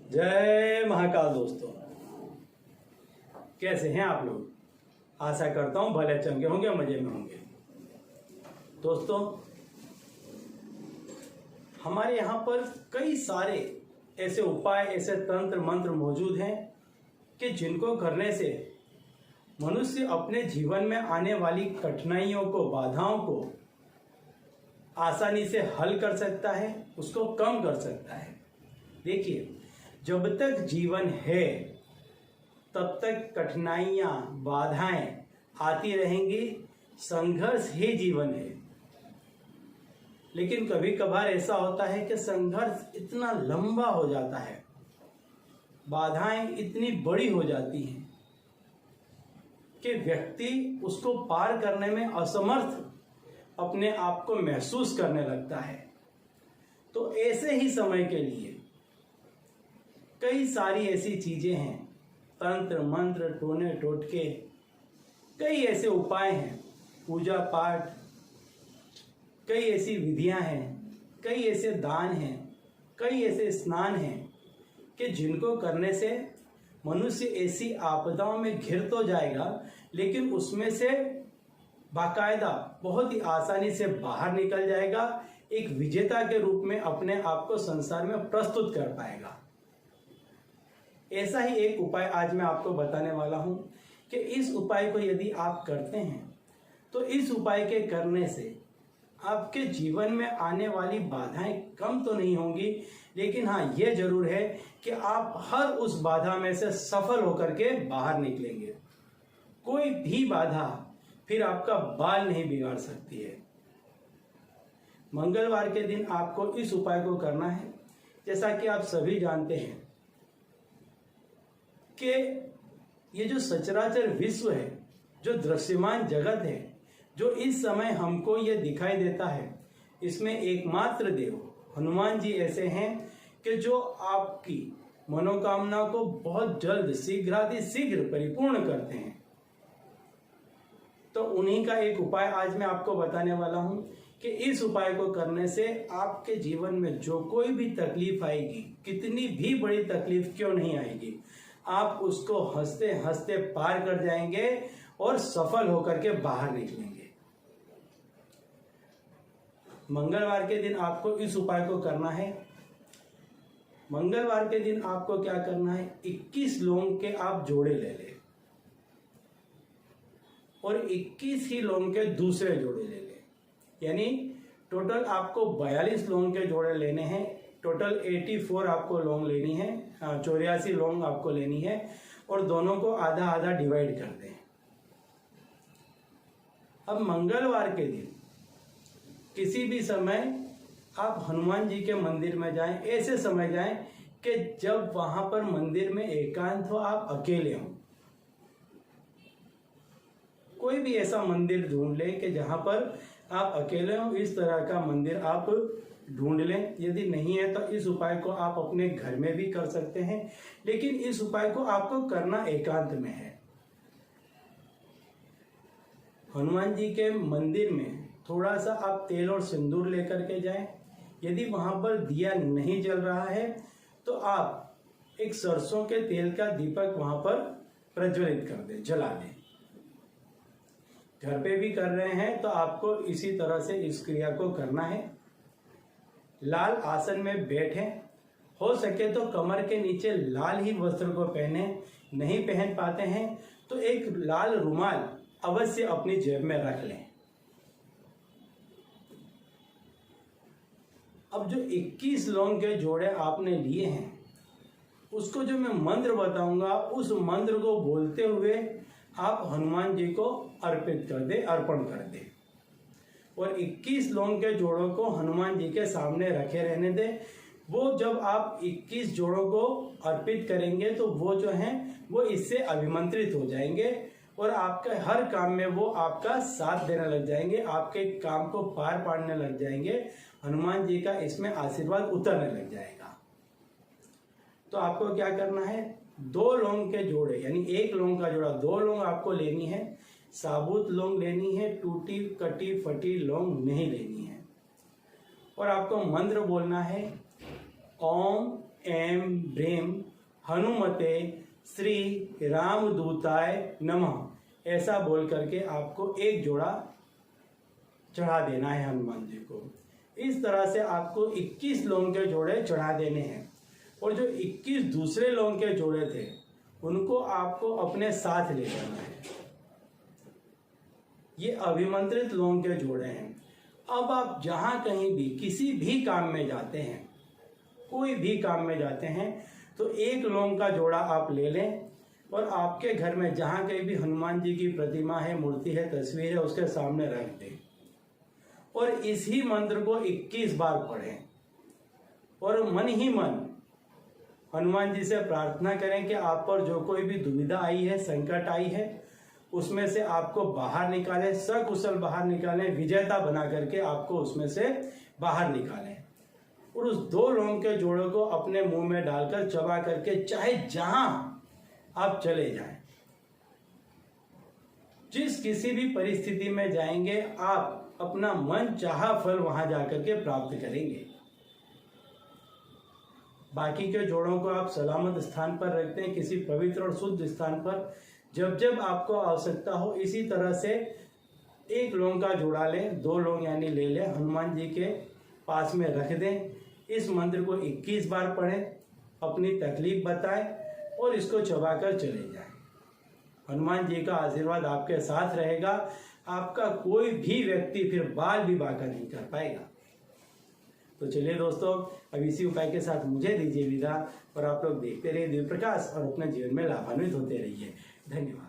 जय महाकाल दोस्तों, कैसे हैं आप लोग। आशा करता हूं भले चंगे होंगे, मजे में होंगे। दोस्तों, हमारे यहाँ पर कई सारे ऐसे उपाय, ऐसे तंत्र मंत्र मौजूद हैं कि जिनको करने से मनुष्य अपने जीवन में आने वाली कठिनाइयों को, बाधाओं को आसानी से हल कर सकता है, उसको कम कर सकता है। देखिए, जब तक जीवन है तब तक कठिनाइयां, बाधाएं आती रहेंगी, संघर्ष ही जीवन है। लेकिन कभी कभार ऐसा होता है कि संघर्ष इतना लंबा हो जाता है, बाधाएं इतनी बड़ी हो जाती हैं कि व्यक्ति उसको पार करने में असमर्थ अपने आप को महसूस करने लगता है। तो ऐसे ही समय के लिए कई सारी ऐसी चीजें हैं, तंत्र मंत्र, टोने टोटके, कई ऐसे उपाय हैं, पूजा पाठ, कई ऐसी विधियां हैं, कई ऐसे दान हैं, कई ऐसे स्नान हैं कि जिनको करने से मनुष्य ऐसी आपदाओं में घिर तो जाएगा, लेकिन उसमें से बाकायदा बहुत ही आसानी से बाहर निकल जाएगा, एक विजेता के रूप में अपने आप को संसार में प्रस्तुत कर पाएगा। ऐसा ही एक उपाय आज मैं आपको बताने वाला हूं कि इस उपाय को यदि आप करते हैं तो इस उपाय के करने से आपके जीवन में आने वाली बाधाएं कम तो नहीं होंगी, लेकिन हाँ, यह जरूर है कि आप हर उस बाधा में से सफल होकर के बाहर निकलेंगे। कोई भी बाधा फिर आपका बाल नहीं बिगाड़ सकती है। मंगलवार के दिन आपको इस उपाय को करना है। जैसा कि आप सभी जानते हैं कि ये जो सचराचर विश्व है, जो दृश्यमान जगत है, जो इस समय हमको ये दिखाई देता है, इसमें एकमात्र देव हनुमान जी ऐसे हैं कि जो आपकी मनोकामना को बहुत जल्द, शीघ्र परिपूर्ण करते हैं। तो उन्हीं का एक उपाय आज मैं आपको बताने वाला हूं कि इस उपाय को करने से आपके जीवन में जो कोई भी तकलीफ आएगी, कितनी भी बड़ी तकलीफ क्यों नहीं आएगी, आप उसको हंसते हंसते पार कर जाएंगे और सफल होकर के बाहर निकलेंगे। मंगलवार के दिन आपको इस उपाय को करना है। मंगलवार के दिन आपको क्या करना है, 21 लौंग के आप जोड़े ले लें और 21 ही लौंग के दूसरे जोड़े ले लें। यानी टोटल आपको 42 लौंग के जोड़े लेने हैं। टोटल 84 आपको लौंग लेनी है, 84 लौंग आपको लेनी है, और दोनों को आधा आधा डिवाइड कर दें। अब मंगलवार के दिन किसी भी समय आप हनुमान जी के मंदिर में जाएं। ऐसे समय जाएं कि जब वहां पर मंदिर में एकांत हो, आप अकेले हों। कोई भी ऐसा मंदिर ढूंढ लें कि जहां पर आप अकेले हो, इस तरह का मंदिर आप ढूंढ लें। यदि नहीं है तो इस उपाय को आप अपने घर में भी कर सकते हैं, लेकिन इस उपाय को आपको करना एकांत में है। हनुमान जी के मंदिर में थोड़ा सा आप तेल और सिंदूर लेकर के जाएं। यदि वहां पर दिया नहीं जल रहा है तो आप एक सरसों के तेल का दीपक वहां पर प्रज्वलित कर दें, जला दें। घर पे भी कर रहे हैं तो आपको इसी तरह से इस क्रिया को करना है। लाल आसन में बैठें, हो सके तो कमर के नीचे लाल ही वस्त्र को पहने। नहीं पहन पाते हैं तो एक लाल रुमाल अवश्य अपनी जेब में रख लें। अब जो 21 लौंग के जोड़े आपने लिए हैं, उसको जो मैं मंत्र बताऊंगा, उस मंत्र को बोलते हुए आप हनुमान जी को अर्पित कर दे, अर्पण कर दे, और 21 लौंग के जोड़ों को हनुमान जी के सामने रखे रहने दे। वो जब आप 21 जोड़ों को अर्पित करेंगे तो वो जो हैं वो इससे अभिमंत्रित हो जाएंगे और आपके हर काम में वो आपका साथ देने लग जाएंगे, आपके काम को पार पाड़ने लग जाएंगे। हनुमान जी का इसमें आशीर्वाद उतरने लग जाएगा। तो आपको क्या करना है, 2 लौंग के जोड़े, यानी 1 लौंग का जोड़ा, 2 लौंग आपको लेनी है। साबुत लौंग लेनी है, टूटी कटी फटी लौंग नहीं लेनी है। और आपको मंत्र बोलना है, ओम ऐं ह्रीं हनुमते श्री रामदूताय नमः, ऐसा बोल करके आपको एक जोड़ा चढ़ा देना है हनुमान जी को। इस तरह से आपको 21 लौंग के जोड़े चढ़ा देने हैं। और जो 21 दूसरे लौंग के जोड़े थे उनको आपको अपने साथ ले जाना है। ये अभिमंत्रित लौंग के जोड़े हैं। अब आप जहां कहीं भी किसी भी काम में जाते हैं, कोई भी काम में जाते हैं, तो एक लौंग का जोड़ा आप ले लें और आपके घर में जहां कहीं भी हनुमान जी की प्रतिमा है, मूर्ति है, तस्वीर है, उसके सामने रख दें और इसी मंत्र को 21 बार पढ़ें और मन ही मन हनुमान जी से प्रार्थना करें कि आप पर जो कोई भी दुविधा आई है, संकट आई है, उसमें से आपको बाहर निकालें, सकुशल बाहर निकालें, विजेता बना करके आपको उसमें से बाहर निकालें। और उस 2 लौंग के जोड़ों को अपने मुंह में डालकर चबा करके चाहे जहां आप चले जाएं, जिस किसी भी परिस्थिति में जाएंगे, आप अपना मन चाहा फल वहां जाकर के प्राप्त करेंगे। बाकी के जोड़ों को आप सलामत स्थान पर रखते हैं, किसी पवित्र और शुद्ध स्थान पर। जब जब आपको आवश्यकता हो, इसी तरह से एक लौंग का जोड़ा लें, 2 लौंग यानी ले लें, हनुमान जी के पास में रख दें। इस मंत्र को 21 बार पढ़ें, अपनी तकलीफ बताएं और इसको चबाकर चले जाएं। हनुमान जी का आशीर्वाद आपके साथ रहेगा। आपका कोई भी व्यक्ति फिर बाल विवाह का नहीं कर पाएगा। तो चलिए दोस्तों, अब इसी उपाय के साथ मुझे दीजिए विदा और आप लोग देखते रहिए दिव्य प्रकाश और अपने जीवन में लाभान्वित होते रहिए। धन्यवाद।